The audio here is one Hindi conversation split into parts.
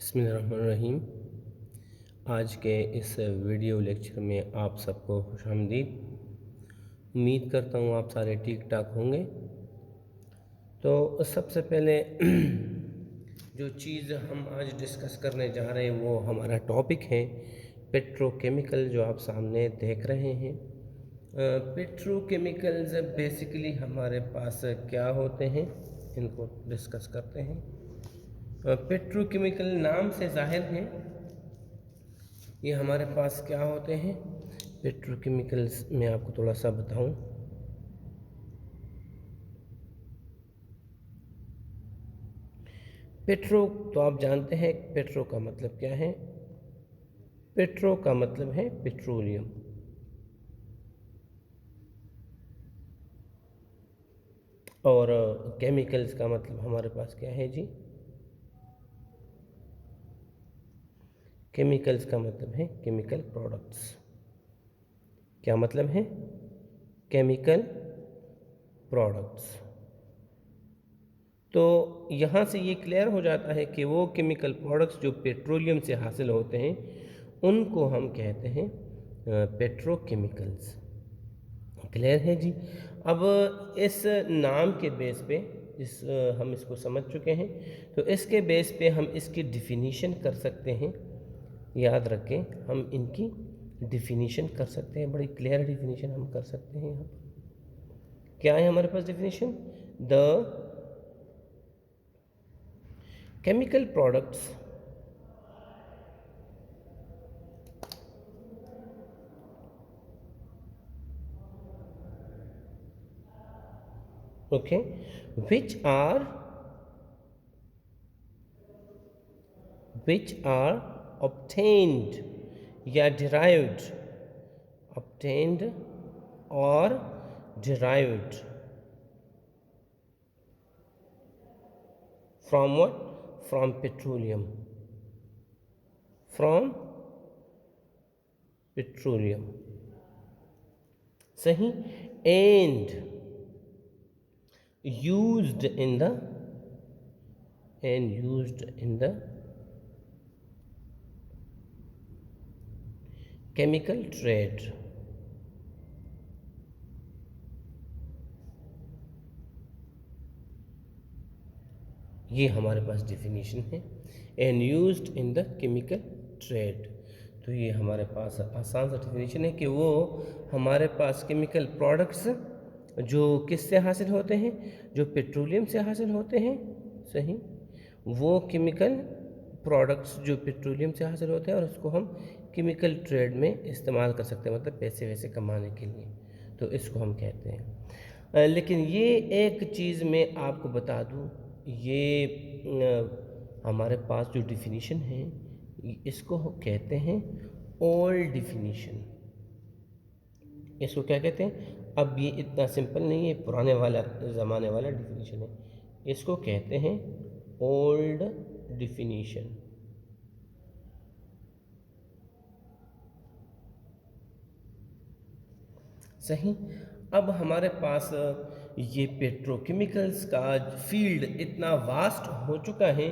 बिस्मिल्लाहिर्रहमानिर्रहीम। आज के इस वीडियो लेक्चर में आप सबको खुशामदीद। उम्मीद करता हूँ आप सारे ठीक ठाक होंगे। तो सबसे पहले जो चीज़ हम आज डिस्कस करने जा रहे हैं वो हमारा टॉपिक है पेट्रोकेमिकल, जो आप सामने देख रहे हैं। पेट्रोकेमिकल्स बेसिकली हमारे पास क्या होते हैं, इनको डिस्कस करते हैं। पेट्रोकेमिकल नाम से जाहिर है ये हमारे पास क्या होते हैं। पेट्रोकेमिकल्स में आपको थोड़ा सा बताऊं। पेट्रो तो आप जानते हैं, पेट्रो का मतलब क्या है। पेट्रो का मतलब है पेट्रोलियम, और केमिकल्स का मतलब हमारे पास क्या है जी। केमिकल्स का मतलब है केमिकल प्रोडक्ट्स। क्या मतलब है? Chemical products. तो यहाँ से ये क्लियर हो जाता है कि वो केमिकल प्रोडक्ट्स जो पेट्रोलियम से हासिल होते हैं उनको हम कहते हैं पेट्रोकेमिकल्स। क्लियर है जी। अब इस नाम के बेस पे हम इसको समझ चुके हैं, तो इसके बेस पे हम इसकी डिफिनीशन कर सकते हैं। याद रखें, हम इनकी डिफिनीशन कर सकते हैं, बड़ी क्लियर डिफिनीशन हम कर सकते हैं। यहाँ पर क्या है हमारे पास definition? The chemical products okay which are obtained या obtained or derived from what? From petroleum. From petroleum. सही। and used in the chemical trade. ये हमारे पास डिफिनीशन है, and used in the chemical trade. तो ये हमारे पास आसान सा डिफिनीशन है कि वो हमारे पास केमिकल प्रोडक्ट्स जो किससे हासिल होते हैं, जो पेट्रोलियम से हासिल होते हैं। सही। वो केमिकल प्रोडक्ट्स जो पेट्रोलियम से हासिल होते हैं और उसको हम केमिकल ट्रेड में इस्तेमाल कर सकते हैं, मतलब पैसे वैसे कमाने के लिए, तो इसको हम कहते हैं। लेकिन ये एक चीज़ मैं आपको बता दूं, ये हमारे पास जो डिफिनीशन है इसको कहते हैं ओल्ड डिफिनीशन। इसको क्या कहते हैं? अब ये इतना सिंपल नहीं है, पुराने वाला ज़माने वाला डिफिनीशन है। इसको कहते हैं ओल्ड डिफिनीशन। सही। अब हमारे पास ये पेट्रोकेमिकल्स का फील्ड इतना वास्ट हो चुका है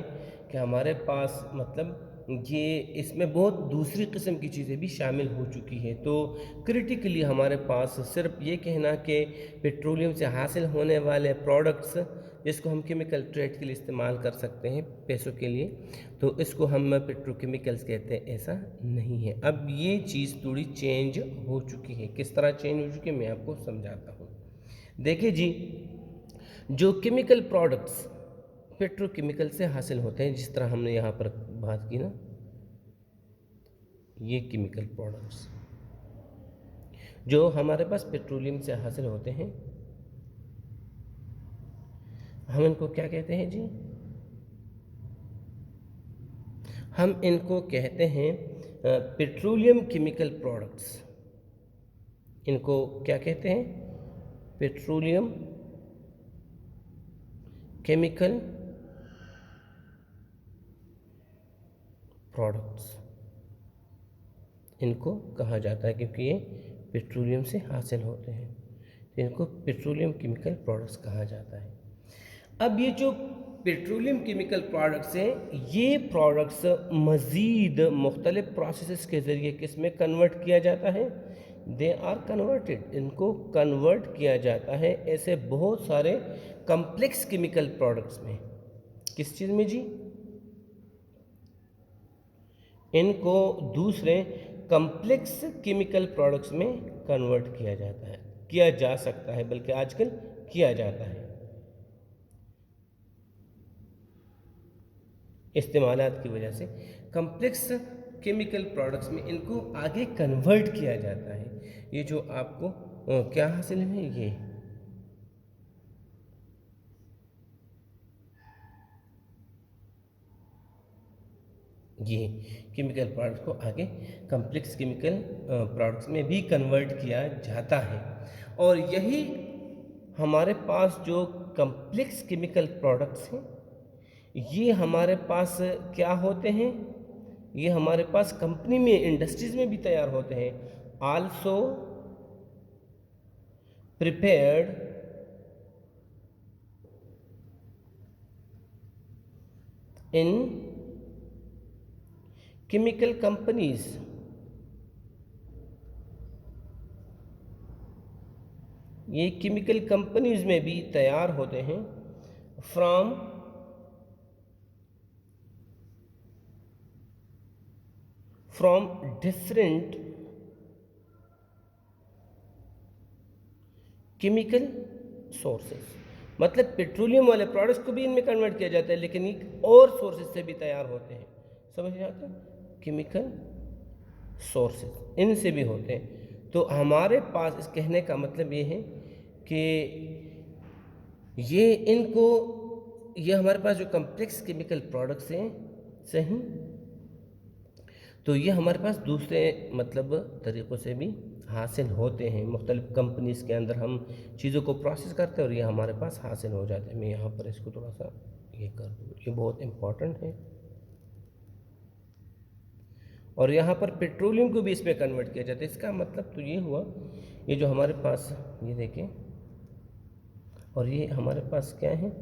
कि हमारे पास मतलब ये इसमें बहुत दूसरी किस्म की चीज़ें भी शामिल हो चुकी हैं। तो क्रिटिकली हमारे पास सिर्फ ये कहना कि पेट्रोलियम से हासिल होने वाले प्रोडक्ट्स जिसको हम केमिकल ट्रेड के लिए इस्तेमाल कर सकते हैं पैसों के लिए, तो इसको हम पेट्रोकेमिकल्स कहते हैं, ऐसा नहीं है। अब ये चीज़ थोड़ी चेंज हो चुकी है। किस तरह चेंज हो चुकी है मैं आपको समझाता हूँ। देखिए जी, जो केमिकल प्रोडक्ट्स पेट्रोकेमिकल से हासिल होते हैं, जिस तरह हमने यहाँ पर बात की ना, ये केमिकल प्रोडक्ट्स जो हमारे पास पेट्रोलियम से हासिल होते हैं, हम इनको क्या कहते हैं जी? हम इनको कहते हैं पेट्रोलियम केमिकल प्रोडक्ट्स। इनको क्या कहते हैं? पेट्रोलियम केमिकल प्रोडक्ट्स इनको कहा जाता है, क्योंकि ये पेट्रोलियम से हासिल होते हैं, तो इनको पेट्रोलियम केमिकल प्रोडक्ट्स कहा जाता है। अब ये जो पेट्रोलियम केमिकल प्रोडक्ट्स हैं, ये प्रोडक्ट्स मज़ीद मुख्तलिफ प्रोसेसेस के ज़रिए किस में कन्वर्ट किया जाता है, दे आर कन्वर्टेड, इनको कन्वर्ट किया जाता है ऐसे बहुत सारे कम्प्लेक्स केमिकल प्रोडक्ट्स में। किस चीज़ में जी? इनको दूसरे कम्प्लेक्स केमिकल प्रोडक्ट्स में कन्वर्ट किया जाता है, किया जा सकता है, बल्कि आजकल किया जाता है। इस्तेमालात की वजह से कम्प्लेक्स केमिकल प्रोडक्ट्स में इनको आगे कन्वर्ट किया जाता है। ये जो आपको क्या हासिल है, ये केमिकल प्रोडक्ट्स को आगे कम्प्लेक्स केमिकल प्रोडक्ट्स में भी कन्वर्ट किया जाता है। और यही हमारे पास जो कम्प्लेक्स केमिकल प्रोडक्ट्स हैं, ये हमारे पास क्या होते हैं, ये हमारे पास कंपनी में, इंडस्ट्रीज में भी तैयार होते हैं। Also prepared in chemical companies, ये केमिकल कंपनीज में भी तैयार होते हैं। फ्रॉम डिफरेंट केमिकल सोर्सेस, मतलब पेट्रोलियम वाले प्रोडक्ट्स को भी इनमें कन्वर्ट किया जाता है, लेकिन एक और सोर्सेज से भी तैयार होते हैं। समझ में आता है? केमिकल सोर्सेज इनसे भी होते हैं। तो हमारे पास इस कहने का मतलब ये है कि ये हमारे पास जो कम्प्लेक्स केमिकल प्रोडक्ट्स हैं, सही, तो ये हमारे पास दूसरे मतलब तरीक़ों से भी हासिल होते हैं। मुख्तलिफ़ कंपनीज़ के अंदर हम चीज़ों को प्रोसेस करते हैं और ये हमारे पास हासिल हो जाते हैं। मैं यहाँ पर इसको थोड़ा सा ये कर दूँ, ये बहुत इम्पोर्टेंट है। और यहाँ पर पेट्रोलियम को भी इसमें कन्वर्ट किया जाता है। इसका मतलब तो ये हुआ, ये जो हमारे पास ये देखें, और ये हमारे पास क्या है,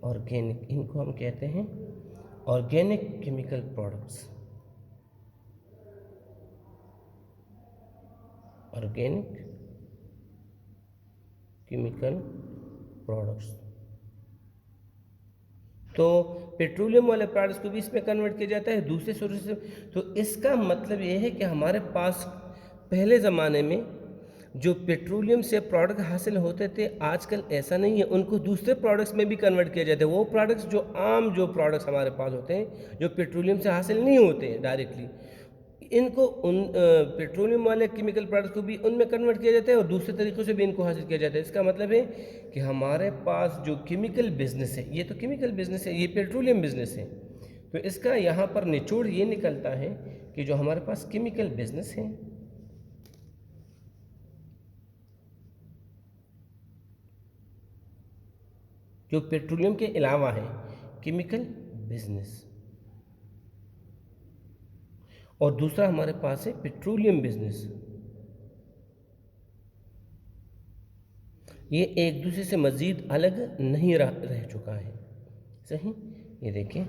ऑर्गेनिक, इनको हम कहते हैं organic chemical products, organic chemical products. तो पेट्रोलियम वाले प्रोडक्ट्स को भी इसमें कन्वर्ट किया जाता है दूसरे सोर्स से। तो इसका मतलब ये है कि हमारे पास पहले ज़माने में जो पेट्रोलियम से प्रोडक्ट हासिल होते थे, आजकल ऐसा नहीं है, उनको दूसरे प्रोडक्ट्स में भी कन्वर्ट किया जाता है। वो प्रोडक्ट्स जो आम जो प्रोडक्ट्स हमारे पास होते हैं, जो पेट्रोलियम से हासिल नहीं होते डायरेक्टली, इनको उन पेट्रोलियम वाले केमिकल प्रोडक्ट्स को भी उनमें कन्वर्ट किया जाता है और दूसरे तरीक़ों से भी इनको हासिल किया जाता है। इसका मतलब है कि हमारे पास जो केमिकल बिजनेस है, ये तो केमिकल बिजनेस है, ये पेट्रोलियम बिजनेस है। तो इसका यहाँ पर निचोड़ ये निकलता है कि जो हमारे पास केमिकल बिजनेस है, जो पेट्रोलियम के अलावा है, केमिकल बिजनेस, और दूसरा हमारे पास है पेट्रोलियम बिजनेस। ये एक दूसरे से मज़ीद अलग नहीं रह चुका है, सही। ये देखें,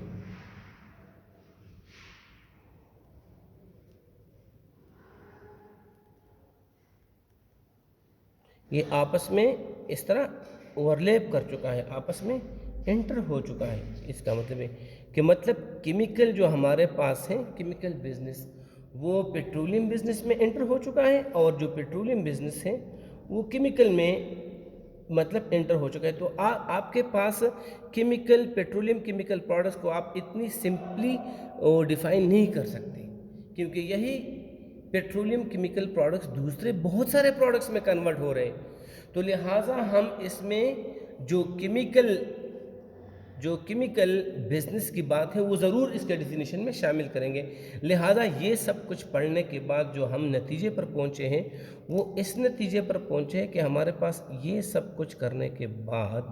ये आपस में इस तरह ओवरलैप कर चुका है, आपस में एंटर हो चुका है। इसका मतलब है कि मतलब केमिकल जो हमारे पास है, केमिकल बिजनेस, वो पेट्रोलियम बिजनेस में एंटर हो चुका है, और जो पेट्रोलियम बिजनेस है वो केमिकल में मतलब एंटर हो चुका है। तो आपके पास केमिकल, पेट्रोलियम केमिकल प्रोडक्ट्स को आप इतनी सिंपली डिफ़ाइन नहीं कर सकते, क्योंकि यही पेट्रोलियम केमिकल प्रोडक्ट्स दूसरे बहुत सारे प्रोडक्ट्स में कन्वर्ट हो रहे हैं। तो लिहाजा हम इसमें जो केमिकल बिजनेस की बात है वो ज़रूर इसके डेफिनेशन में शामिल करेंगे। लिहाजा ये सब कुछ पढ़ने के बाद जो हम नतीजे पर पहुँचे हैं, वो इस नतीजे पर पहुँचे हैं कि हमारे पास ये सब कुछ करने के बाद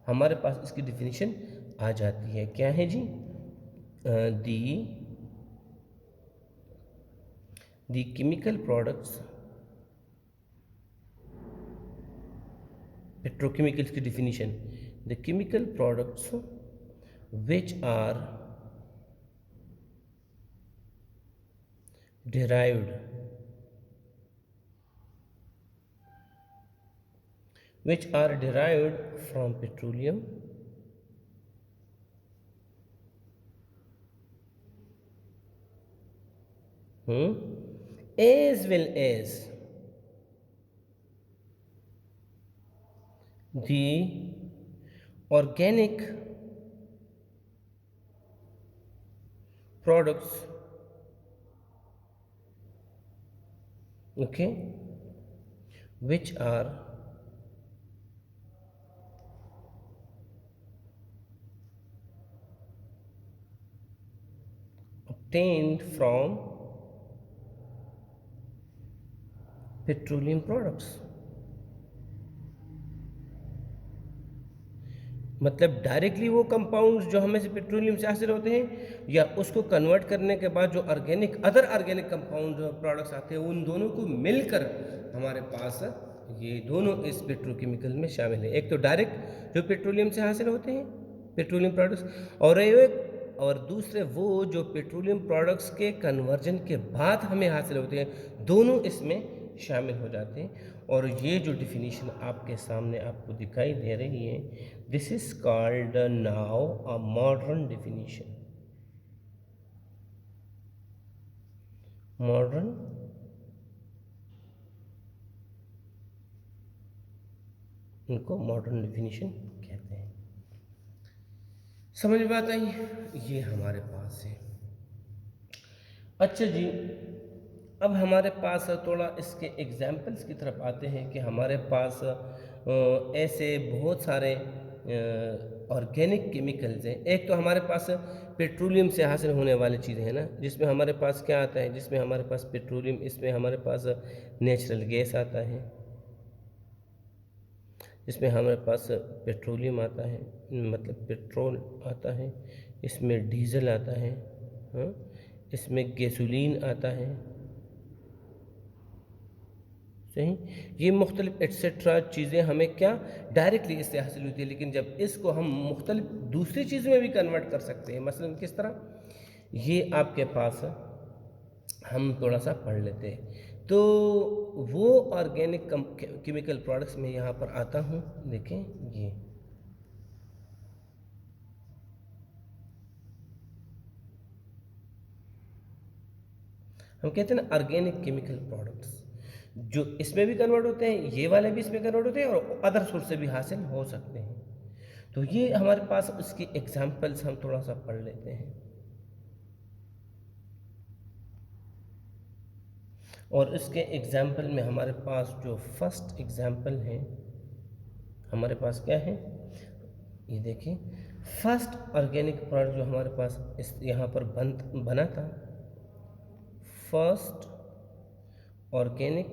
हमारे पास इसकी डेफिनेशन आ जाती है। क्या है जी? दी केमिकल प्रोडक्ट्स, पेट्रोकेमिकल्स की definition, the chemical products which are derived from petroleum as well as the organic products, okay, which are obtained from petroleum products। मतलब डायरेक्टली वो कंपाउंड्स जो हमें से पेट्रोलियम से हासिल होते हैं, या उसको कन्वर्ट करने के बाद जो अदर ऑर्गेनिक कंपाउंड प्रोडक्ट्स आते हैं, उन दोनों को मिलकर हमारे पास ये दोनों इस पेट्रोकेमिकल में शामिल है। एक तो डायरेक्ट जो पेट्रोलियम से हासिल होते हैं पेट्रोलियम प्रोडक्ट्स, और दूसरे वो जो पेट्रोलियम प्रोडक्ट्स के कन्वर्जन के बाद हमें हासिल होते हैं, दोनों इसमें शामिल हो जाते हैं। और ये जो डिफिनीशन आपके सामने आपको दिखाई दे रही है, this is called now a modern definition. Modern इनको मॉडर्न डिफिनीशन कहते हैं। समझ में बात आई? ये हमारे पास है। अच्छा जी, अब हमारे पास थोड़ा इसके एग्जाम्पल्स की तरफ आते हैं कि हमारे पास ऐसे बहुत सारे ऑर्गेनिक केमिकल्स हैं। एक तो हमारे पास पेट्रोलियम से हासिल होने वाली चीज़ें हैं ना, जिसमें हमारे पास क्या आता है, जिसमें हमारे पास पेट्रोलियम, इसमें हमारे पास नेचुरल गैस आता है, इसमें हमारे पास पेट्रोलियम आता है, मतलब पेट्रोल आता है, इसमें डीजल आता है, हाँ, इसमें गैसोलीन आता है, सही। ये मुख्तलिफ एट्सेट्रा चीज़ें हमें क्या डायरेक्टली इससे हासिल होती है, लेकिन जब इसको हम मुख्तलिफ दूसरी चीज़ में भी कन्वर्ट कर सकते हैं। मसलन किस तरह, ये आपके पास हम थोड़ा सा पढ़ लेते हैं। तो वो ऑर्गेनिक केमिकल प्रोडक्ट्स में यहाँ पर आता हूँ, देखें ये हम कहते हैं ना ऑर्गेनिक केमिकल प्रोडक्ट्स, जो इसमें भी कन्वर्ट होते हैं, ये वाले भी इसमें कन्वर्ट होते हैं, और अदर सोर्स से भी हासिल हो सकते हैं। तो ये हमारे पास उसकी एग्जांपल्स हम थोड़ा सा पढ़ लेते हैं। और इसके एग्जाम्पल में हमारे पास जो फर्स्ट एग्जाम्पल है, हमारे पास क्या है, ये देखिए। फर्स्ट ऑर्गेनिक प्रोडक्ट जो हमारे पास इस यहाँ पर बना था, फर्स्ट ऑर्गेनिक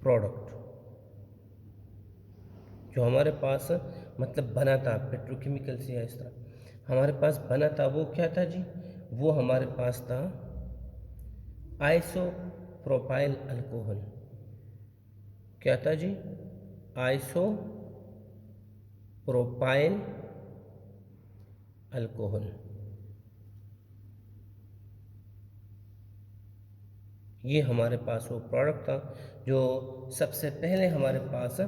प्रोडक्ट जो हमारे पास मतलब बना था पेट्रोकेमिकल से, या इस तरह हमारे पास बना था, वो क्या था जी, वो हमारे पास था आइसोप्रोपाइल अल्कोहल। क्या था जी, आइसोप्रोपाइल अल्कोहल। ये हमारे पास वो प्रोडक्ट था जो सबसे पहले हमारे पास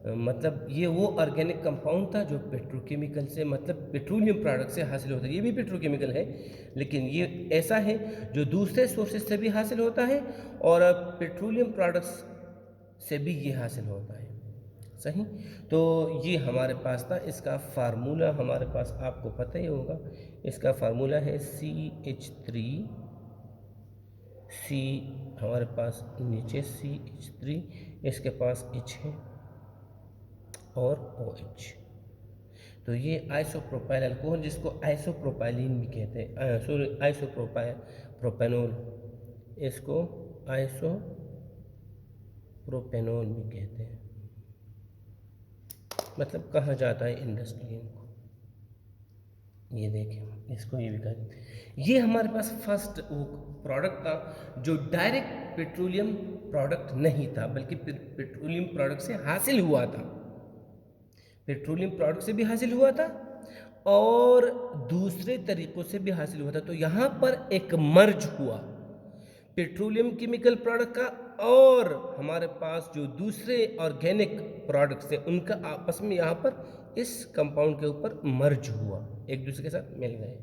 मतलब ये वो ऑर्गेनिक कंपाउंड था जो पेट्रोकेमिकल से, मतलब पेट्रोलियम प्रोडक्ट से हासिल होता है। ये भी पेट्रोकेमिकल है, लेकिन ये ऐसा है जो दूसरे सोर्सेज से भी हासिल होता है और पेट्रोलियम प्रोडक्ट्स से भी ये हासिल होता है, सही। तो ये हमारे पास था। इसका फार्मूला हमारे पास आपको पता ही होगा, इसका फार्मूला है CH3, सी हमारे पास नीचे CH3, इसके पास H है और OH। तो ये आइसोप्रोपाइल अल्कोहल, जिसको आइसोप्रोपाइलिन भी कहते हैं, सॉरी प्रोपेनॉल, इसको आइसोप्रोपेनॉल भी कहते हैं, मतलब कहा जाता है इंडस्ट्री को। ये देखें, इसको ये भी कहा। ये हमारे पास फर्स्ट वो प्रोडक्ट था जो डायरेक्ट पेट्रोलियम प्रोडक्ट नहीं था, बल्कि पेट्रोलियम प्रोडक्ट से हासिल हुआ था। पेट्रोलियम प्रोडक्ट से भी हासिल हुआ था और दूसरे तरीक़ों से भी हासिल हुआ था। तो यहाँ पर एक मर्ज हुआ पेट्रोलियम केमिकल प्रोडक्ट का और हमारे पास जो दूसरे ऑर्गेनिक प्रोडक्ट्स हैं उनका आपस में यहाँ पर इस कंपाउंड के ऊपर मर्ज हुआ, एक दूसरे के साथ मिल गए।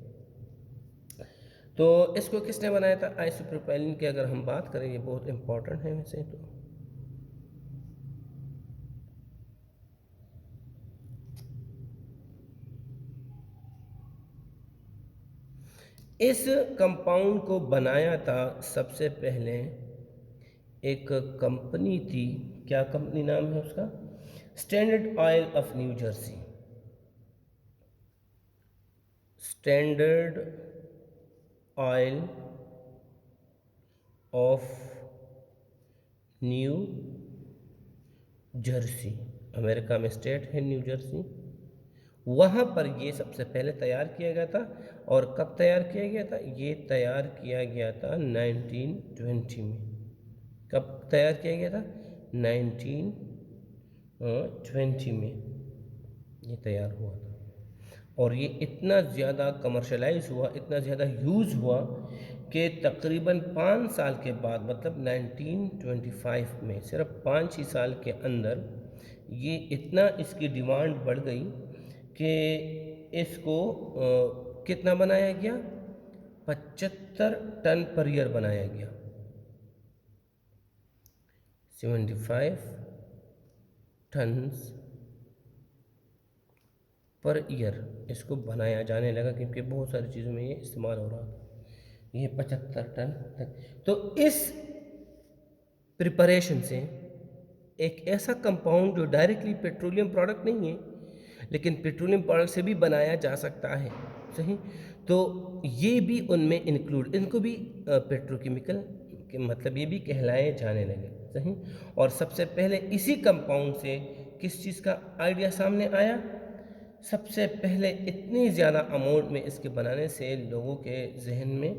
तो इसको किसने बनाया था? आइसोप्रोपाइलिन की अगर हम बात करें, ये बहुत इंपॉर्टेंट है वैसे तो। इस कंपाउंड को बनाया था सबसे पहले एक कंपनी थी, क्या कंपनी नाम है उसका? Standard oil of new Jersey. Standard oil of new Jersey, America में स्टेट है न्यू जर्सी, वहाँ पर ये सबसे पहले तैयार किया गया था। और कब तैयार किया गया था? ये तैयार किया गया था 1920 में। कब तैयार किया गया था? 1920 में ये तैयार हुआ था। और ये इतना ज़्यादा कमर्शलाइज हुआ, इतना ज़्यादा यूज़ हुआ कि तकरीबन 5 साल के बाद, मतलब 1925 में, सिर्फ 5 ही साल के अंदर ये इतना इसकी डिमांड बढ़ गई कि इसको कितना बनाया गया? 75 टन पर ईयर बनाया गया। 75 टन्स पर ईयर इसको बनाया जाने लगा, क्योंकि बहुत सारी चीज़ों में ये इस्तेमाल हो रहा था। ये 75 टन तक। तो इस प्रिपरेशन से एक ऐसा कंपाउंड जो डायरेक्टली पेट्रोलियम प्रोडक्ट नहीं है, लेकिन पेट्रोलियम प्रोडक्ट से भी बनाया जा सकता है, सही, तो ये भी उनमें इंक्लूड, इनको भी पेट्रोकेमिकल के मतलब ये भी कहलाए जाने लगे, सही। और सबसे पहले इसी कंपाउंड से किस चीज़ का आइडिया सामने आया? सबसे पहले इतनी ज़्यादा अमाउंट में इसके बनाने से लोगों के जहन में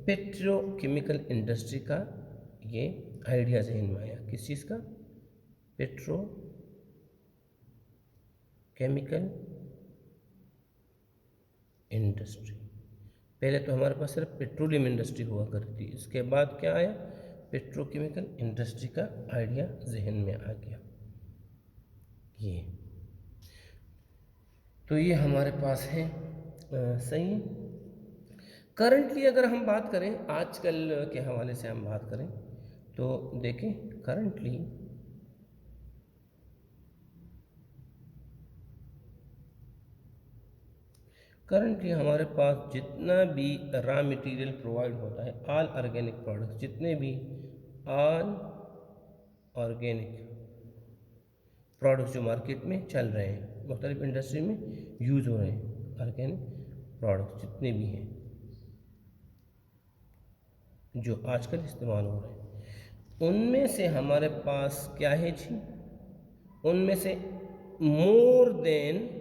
पेट्रोकेमिकल इंडस्ट्री का ये आइडिया जहन में आया। किस चीज़ का? Petrochemical industry. पहले तो हमारे पास सिर्फ पेट्रोलियम इंडस्ट्री हुआ करती थी, इसके बाद क्या आया? पेट्रोकेमिकल इंडस्ट्री का आइडिया जहन में आ गया। ये तो ये हमारे पास है, सही। करंटली अगर हम बात करें, आजकल के हवाले से हम बात करें तो देखें, करंटली हमारे पास जितना भी रॉ मटेरियल प्रोवाइड होता है, ऑल ऑर्गेनिक प्रोडक्ट्स, जितने भी ऑल ऑर्गेनिक प्रोडक्ट्स जो मार्केट में चल रहे हैं, मुख्तलिफ इंडस्ट्री में यूज़ हो रहे हैं, ऑर्गेनिक प्रोडक्ट्स जितने भी हैं जो आजकल इस्तेमाल हो रहे हैं, उनमें से हमारे पास क्या है जी? उनमें से मोर देन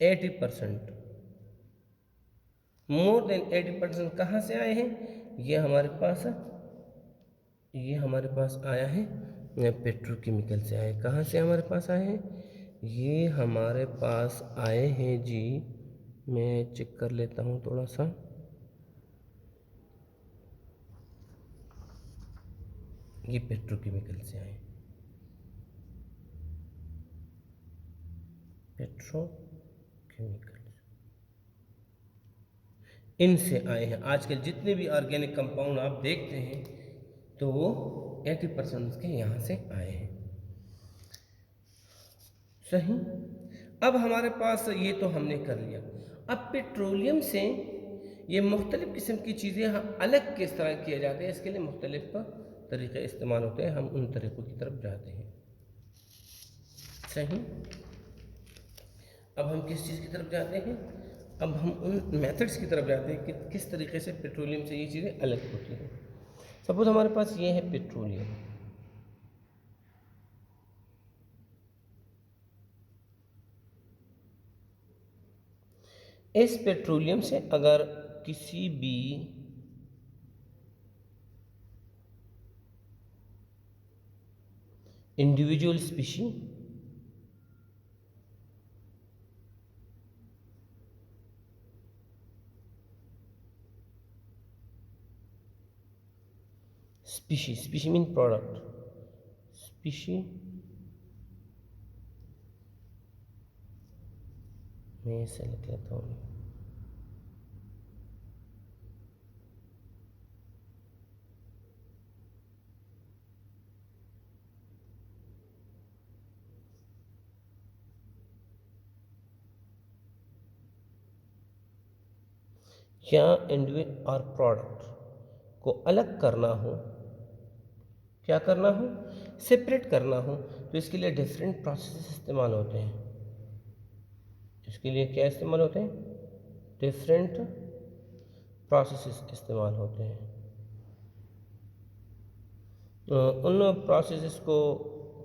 80%, मोर देन 80% कहाँ से आए हैं? ये हमारे पास आया है पेट्रोकेमिकल से आए। कहाँ से हमारे पास आए हैं? ये हमारे पास आए हैं जी, मैं चेक कर लेता हूँ थोड़ा सा। ये पेट्रोकेमिकल से आए, पेट्रोकेमिकल इनसे आए हैं। आजकल जितने भी ऑर्गेनिक कंपाउंड आप देखते हैं तो वो 80% के यहाँ से आए हैं, सही। अब हमारे पास ये तो हमने कर लिया। अब पेट्रोलियम से ये मुख्तलिफ़ किस्म की चीज़ें हम अलग किस तरह किए जाते हैं, इसके लिए मुख्तलिफ़ तरीक़े इस्तेमाल होते हैं, हम उन तरीक़ों की तरफ जाते हैं, सही। अब हम किस चीज़ की तरफ जाते हैं? अब हम उन मेथड्स की तरफ जाते हैं कि किस तरीके से पेट्रोलियम से ये चीज़ें अलग होती हैं। सपोज़ हमारे पास ये है पेट्रोलियम, इस पेट्रोलियम से अगर किसी भी individual species, species mean product, species मैं इसे लिख लेता हूँ, या इंडिविजुअल और प्रोडक्ट को अलग करना हो, क्या करना हो, सेपरेट करना हो, तो इसके लिए डिफरेंट प्रोसेस इस्तेमाल होते हैं। इसके लिए क्या इस्तेमाल होते हैं, डिफरेंट प्रोसेसेस इस्तेमाल होते हैं। उन प्रोसेसेस को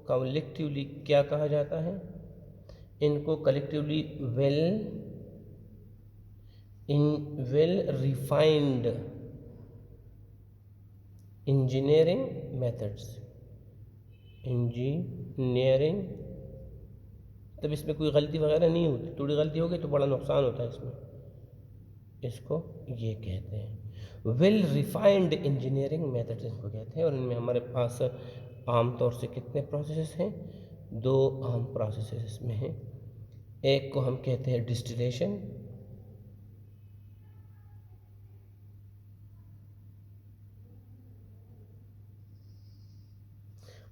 कलेक्टिवली क्या कहा जाता है, इनको collectively well refined engineering methods, engineering, तब इसमें कोई गलती वगैरह नहीं होती, थोड़ी गलती होगी तो बड़ा नुकसान होता है इसमें, इसको ये कहते हैं वेल रिफाइंड इंजीनियरिंग मेथड्स इनको कहते हैं। और इनमें हमारे पास आमतौर से कितने प्रोसेसेस हैं, 2 आम प्रोसेसेस इसमें हैं। एक को हम कहते हैं डिस्टिलेशन,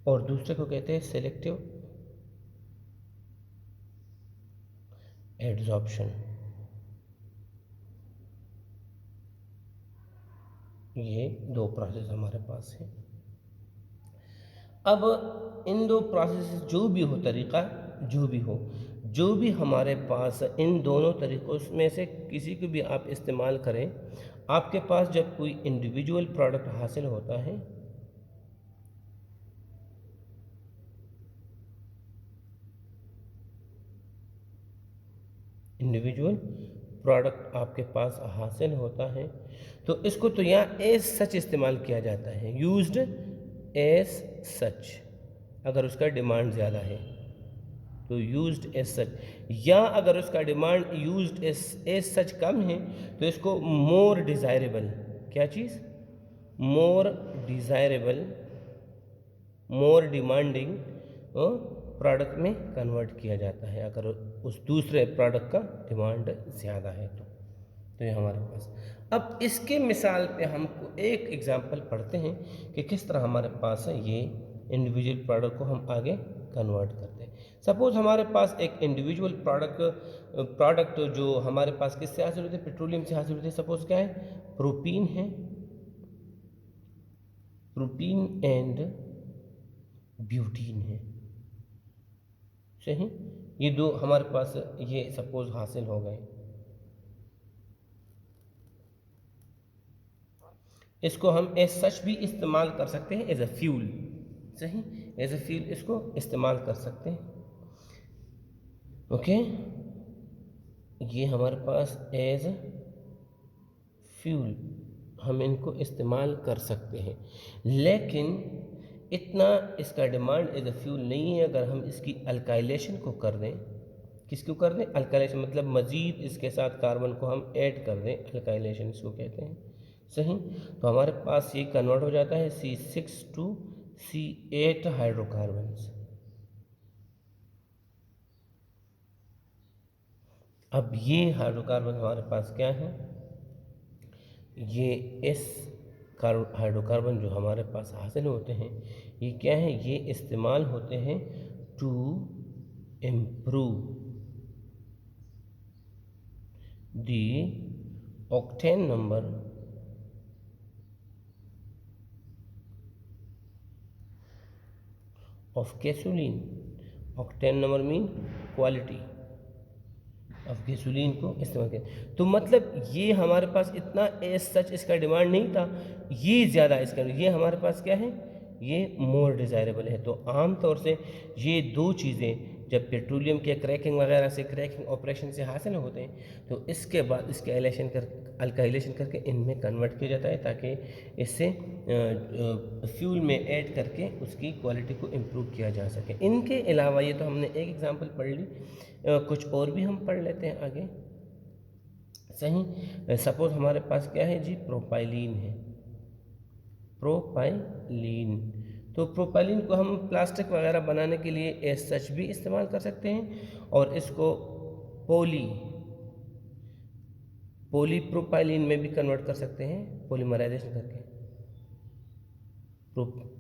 और दूसरे को कहते हैं सेलेक्टिव एड्सॉर्प्शन। ये 2 प्रोसेस हमारे पास हैं। अब इन 2 प्रोसेस जो भी हो, तरीका जो भी हो, जो भी हमारे पास इन दोनों तरीक़ों में से किसी को भी आप इस्तेमाल करें, आपके पास जब कोई इंडिविजुअल प्रोडक्ट हासिल होता है, इंडिविजुअल प्रोडक्ट आपके पास हासिल होता है, तो इसको तो यहाँ एज सच इस्तेमाल किया जाता है, यूज्ड एज सच। अगर उसका डिमांड ज़्यादा है तो यूज्ड एज सच, या अगर उसका डिमांड यूज्ड एज सच कम है तो इसको मोर डिज़ायरेबल, क्या चीज़, मोर डिज़ायरेबल, मोर डिमांडिंग प्रोडक्ट में कन्वर्ट किया जाता है, अगर उस दूसरे प्रोडक्ट का डिमांड ज़्यादा है तो ये हमारे पास। अब इसके मिसाल पे हमको एक एग्जांपल पढ़ते हैं कि किस तरह हमारे पास ये इंडिविजुअल प्रोडक्ट को हम आगे कन्वर्ट करते हैं। सपोज़ हमारे पास एक इंडिविजुअल प्रोडक्ट जो हमारे पास किससे हासिल होते हैं, पेट्रोलियम से हासिल होते हैं। सपोज़ क्या है, प्रोपीन है, प्रोपीन एंड ब्यूटीन है, सही। ये 2 हमारे पास ये सपोज हासिल हो गए। इसको हम एज सच भी इस्तेमाल कर सकते हैं, एज अ फ्यूल, सही, एज अ फ्यूल इसको इस्तेमाल कर सकते हैं। ओके, ये हमारे पास एज फ्यूल हम इनको इस्तेमाल कर सकते हैं, लेकिन इतना इसका डिमांड एज अ फ्यूल नहीं है। अगर हम इसकी अल्काइलेशन को कर दें, किसको कर दें, अल्काइलेशन, मतलब मज़ीद इसके साथ कार्बन को हम ऐड कर दें, अल्काइलेशन इसको कहते हैं, सही। तो हमारे पास ये कन्वर्ट हो जाता है C6 to C8 हाइड्रोकार्बन्स। अब ये हाइड्रोकार्बन हमारे पास क्या है, ये इस हाइड्रोकार्बन जो हमारे पास हासिल होते हैं, ये क्या है, ये इस्तेमाल होते हैं to improve the octane number of gasoline. Octane number mean quality of gasoline को इस्तेमाल किया। तो मतलब ये हमारे पास इतना एज सच इसका डिमांड नहीं था, ये ज़्यादा इसका, ये हमारे पास क्या है, ये मोर डिज़ायरेबल है। तो आम तौर से ये 2 चीज़ें जब पेट्रोलियम के क्रैकिंग वगैरह से, क्रैकिंग ऑपरेशन से हासिल होते हैं तो इसके बाद इसके अल्काइलेशन करके इनमें कन्वर्ट किया जाता है, ताकि इससे फ्यूल में ऐड करके उसकी क्वालिटी को इम्प्रूव किया जा सके। इनके अलावा ये तो हमने एक एग्जांपल पढ़ ली, कुछ और भी हम पढ़ लेते हैं आगे। सही, सपोज हमारे पास क्या है जी, प्रोपाइलीन है, प्रोपाइलीन। तो प्रोपाइलीन को हम प्लास्टिक वगैरह बनाने के लिए एज सच भी इस्तेमाल कर सकते हैं, और इसको पॉलीप्रोपाइलीन में भी कन्वर्ट कर सकते हैं, पॉलीमराइजेशन करके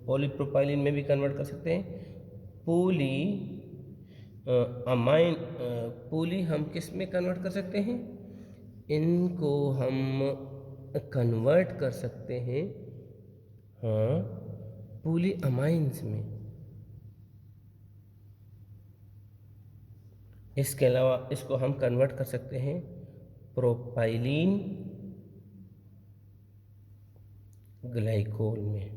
पॉलीप्रोपाइलीन में भी कन्वर्ट कर सकते हैं। पॉली हम किस में कन्वर्ट कर सकते हैं, इनको हम कन्वर्ट कर सकते हैं, हाँ, पॉली अमाइंस में। इसके अलावा इसको हम कन्वर्ट कर सकते हैं प्रोपाइलीन ग्लाइकोल में,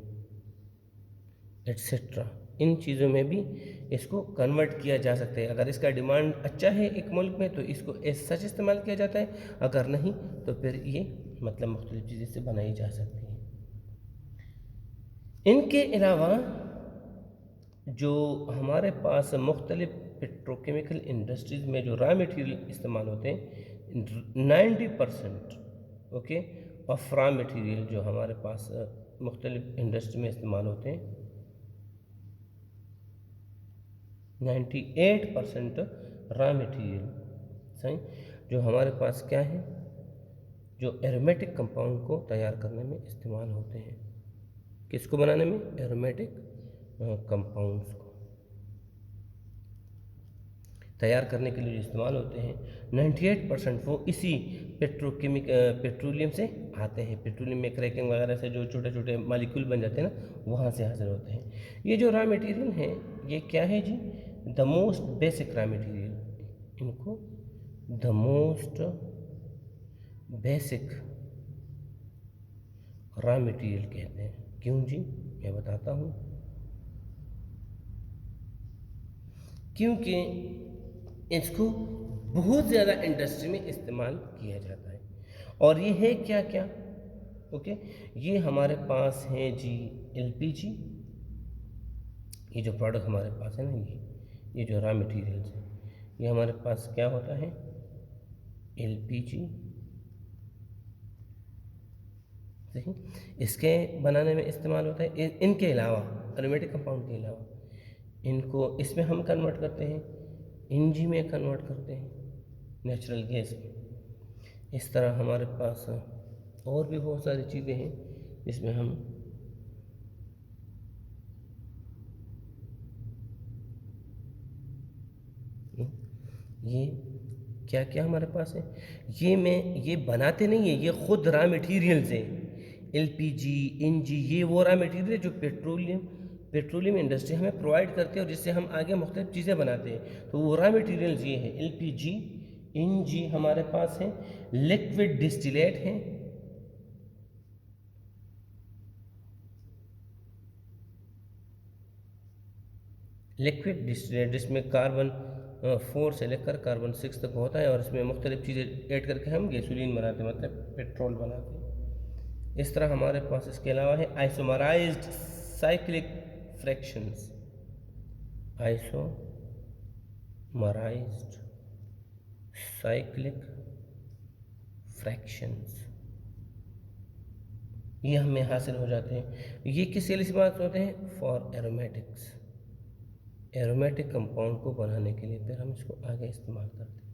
एट्सेट्रा। इन चीज़ों में भी इसको कन्वर्ट किया जा सकता है। अगर इसका डिमांड अच्छा है एक मुल्क में तो इसको एज सच इस्तेमाल किया जाता है, अगर नहीं तो फिर ये मतलब मुख्तलिफ चीज़ें से बनाई जा सकती हैं। इनके अलावा जो हमारे पास मुख्तलिफ पेट्रोकेमिकल इंडस्ट्रीज़ में जो रॉ मटेरियल इस्तेमाल होते हैं, 90% ओके ऑफ रॉ मटेरियल जो हमारे पास मुख्तलिफ इंडस्ट्री में इस्तेमाल होते हैं, 98% रॉ मटेरियल, सही, जो हमारे पास क्या है, जो एरोमेटिक कंपाउंड को तैयार करने में इस्तेमाल होते हैं। किसको बनाने में, एरोमेटिक कंपाउंड्स को तैयार करने के लिए जो इस्तेमाल होते हैं, 98% वो इसी पेट्रोलियम से आते हैं। पेट्रोलियम में क्रैकिंग वगैरह से जो छोटे छोटे मालिक्यूल बन जाते हैं ना, वहाँ से हासिल होते हैं। ये जो रॉ मटेरियल है ये क्या है जी, the most basic raw material, इनको the most basic raw material कहते हैं। क्यों जी, मैं बताता हूँ। क्योंकि इसको बहुत ज़्यादा इंडस्ट्री में इस्तेमाल किया जाता है। और ये है क्या क्या, ओके, ये हमारे पास है जी एलपीजी। ये जो प्रोडक्ट हमारे पास है ना, ये जो रॉ मटेरियल्स है, ये हमारे पास क्या होता है, एलपीजी। सही, इसके बनाने में इस्तेमाल होता है। इनके अलावा, एरोमेटिक कंपाउंड के अलावा, इनको इसमें हम कन्वर्ट करते हैं, एनजी में कन्वर्ट करते हैं, नेचुरल गैस में। इस तरह हमारे पास और भी बहुत सारी चीज़ें हैं जिसमें हम ये क्या क्या हमारे पास है, ये बनाते नहीं है, ये खुद रॉ मटेरियल्स हैं। एलपीजी, एनजी, ये वो रॉ मटेरियल जो पेट्रोलियम इंडस्ट्री हमें प्रोवाइड करती है और जिससे हम आगे मुख्तलिफ चीज़ें बनाते हैं। तो वो रॉ मटेरियल्स ये है, एलपीजी, एनजी हमारे पास है, लिक्विड डिस्टिलेट है, लिक्विड डिस्टिलेट जिसमें कार्बन 4 से लेकर कार्बन 6 तक होता है, और इसमें मुख्तलिफ चीज़ें ऐड करके हम गैसोलीन बनाते हैं, मतलब पेट्रोल बनाते हैं। इस तरह हमारे पास इसके अलावा है आइसोमराइज्ड साइक्लिक फ्रैक्शंस, आइसोमराइज्ड साइक्लिक फ्रैक्शंस, ये हमें हासिल हो जाते हैं। ये किस लिए इस्तेमाल होते हैं, फॉर एरोमेटिक्स, एरोमेटिक कंपाउंड को बनाने के लिए फिर हम इसको आगे इस्तेमाल करते हैं।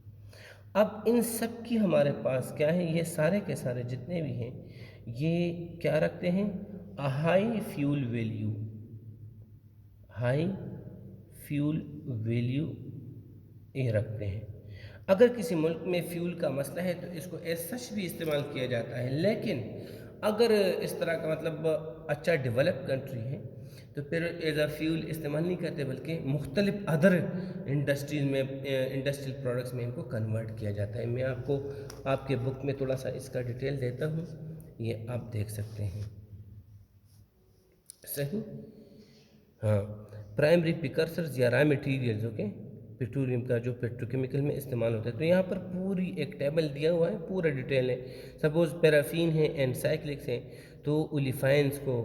अब इन सब की हमारे पास क्या है, ये सारे के सारे जितने भी हैं ये क्या रखते हैं, high fuel value, high fuel value ये रखते हैं। अगर किसी मुल्क में फ्यूल का मसला है तो इसको एज सच भी इस्तेमाल किया जाता है, लेकिन अगर इस तरह का मतलब अच्छा डेवलप कंट्री है तो फिर एज अ फ्यूल इस्तेमाल नहीं करते, बल्कि मुख्तलिफ अदर इंडस्ट्रीज में, इंडस्ट्रियल प्रोडक्ट्स में इनको कन्वर्ट किया जाता है। मैं आपको आपके बुक में थोड़ा सा इसका डिटेल देता हूँ, ये आप देख सकते हैं। सही, हाँ, प्राइमरी प्रिकर्सर्स या रॉ मटेरियल्स, ओके, पेट्रोलियम का जो पेट्रोकेमिकल में इस्तेमाल होता है। तो यहाँ पर पूरी एक टेबल दिया हुआ है, पूरा डिटेल है। सपोज़ पैराफिन है एंड साइक्लिक्स है, तो ओलिफाइंस को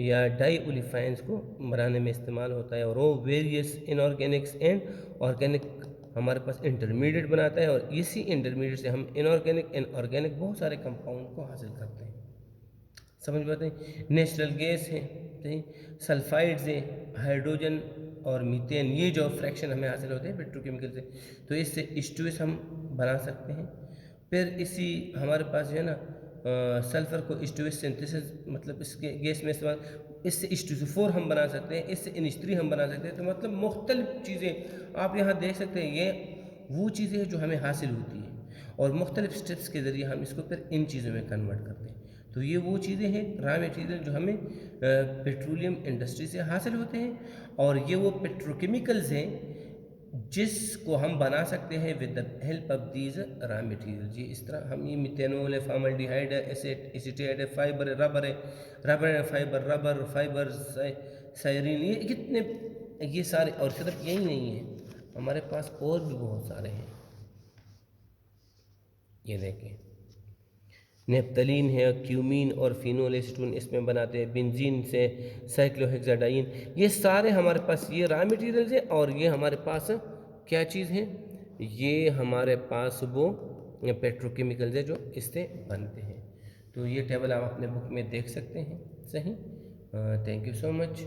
या डाई ओलिफाइंस को बनाने में इस्तेमाल होता है, और वो वेरियस इनऑर्गेनिक्स एंड ऑर्गेनिक हमारे पास इंटरमीडिएट बनाता है, और इसी इंटरमीडिएट से हम इनऑर्गेनिक एंड ऑर्गेनिक बहुत सारे कंपाउंड को हासिल करते हैं। समझ में आते हैं। नेचुरल गैस है, सही, सल्फाइड्स है, हाइड्रोजन और मीथेन, ये जो फ्रैक्शन हमें हासिल होते हैं पेट्रोकेमिकल से, तो इससे H2S हम बना सकते हैं। फिर इसी हमारे पास जो है ना सल्फ़र को H2S सिंथेसिस मतलब इसके गैस में इस्तेमाल, इससे H2SO4 हम बना सकते हैं, इससे NH3 हम बना सकते हैं। तो मतलब मुख्तलिफ चीज़ें आप यहाँ देख सकते हैं, ये वो चीज़ें हैं जो हमें हासिल होती हैं, और मुख्तलिफ स्टेप्स के ज़रिए हम इसको फिर इन चीज़ों में कन्वर्ट करते हैं। तो ये वो चीज़ें हैं, रॉ मटेरियल जो हमें पेट्रोलियम इंडस्ट्री से हासिल होते हैं, और ये वो पेट्रोकेमिकल्स हैं जिसको हम बना सकते हैं with the help of these raw material. जी इस तरह हम ये मिथेनॉल है, फॉर्मल्डिहाइड है, एसीटेट है, फाइबर है, रबर है, फाइबर फाइबर सायरीन, ये कितने, ये सारे, और सिर्फ यही नहीं है, हमारे पास और भी बहुत सारे हैं। ये देखें, नेप्थलीन है, क्यूमीन और फिनोल एसीटोन इसमें बनाते हैं, बेंजीन से साइक्लोहेक्साडाइन, ये सारे हमारे पास ये रॉ मटेरियल्स हैं। और ये हमारे पास क्या चीज़ है, ये हमारे पास वो पेट्रोकेमिकल्स है जो इससे बनते हैं। तो ये टेबल आप अपने बुक में देख सकते हैं। सही, थैंक यू सो मच।